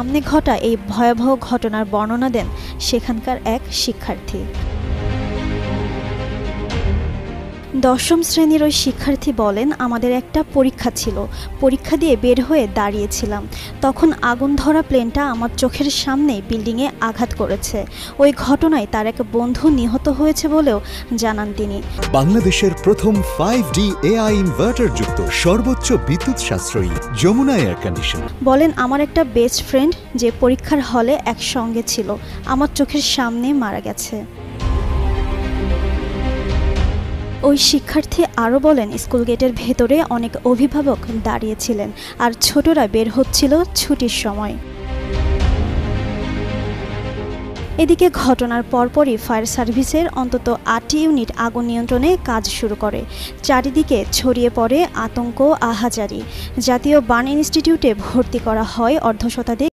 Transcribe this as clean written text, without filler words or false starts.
সামনে ঘটা এই ভয়াবহ ঘটনার বর্ণনা দেন সেখানকার এক শিক্ষার্থী। দশম শ্রেণীর ওই শিক্ষার্থী বলেন, আমাদের একটা পরীক্ষা ছিল। পরীক্ষা দিয়ে বের হয়ে দাঁড়িয়েছিলাম, তখন আগুন ধরা প্লেনটা আমার চোখের সামনে বিল্ডিংয়ে আঘাত করেছে। ওই ঘটনায় তার এক বন্ধু নিহত হয়েছে বলেও জানান তিনি। বাংলাদেশের প্রথম 5D AI ইনভার্টার যুক্ত সর্বোচ্চ বিদ্যুৎ সাশ্রয়ী যমুনা এয়ার কন্ডিশনার। বলেন, আমার একটা বেস্ট ফ্রেন্ড যে পরীক্ষার হলে একসঙ্গে ছিল, আমার চোখের সামনে মারা গেছে। ওই শিক্ষার্থী আরও বলেন, স্কুল গেটের ভেতরে অনেক অভিভাবক দাঁড়িয়েছিলেন আর ছোটরা বের হচ্ছিল ছুটির সময়। এদিকে ঘটনার পরপরই ফায়ার সার্ভিসের অন্তত ৮টি ইউনিট আগুন নিয়ন্ত্রণে কাজ শুরু করে। চারিদিকে ছড়িয়ে পড়ে আতঙ্ক, আহাজারি। জাতীয় বার্ন ইনস্টিটিউটে ভর্তি করা হয় অর্ধশতাধিক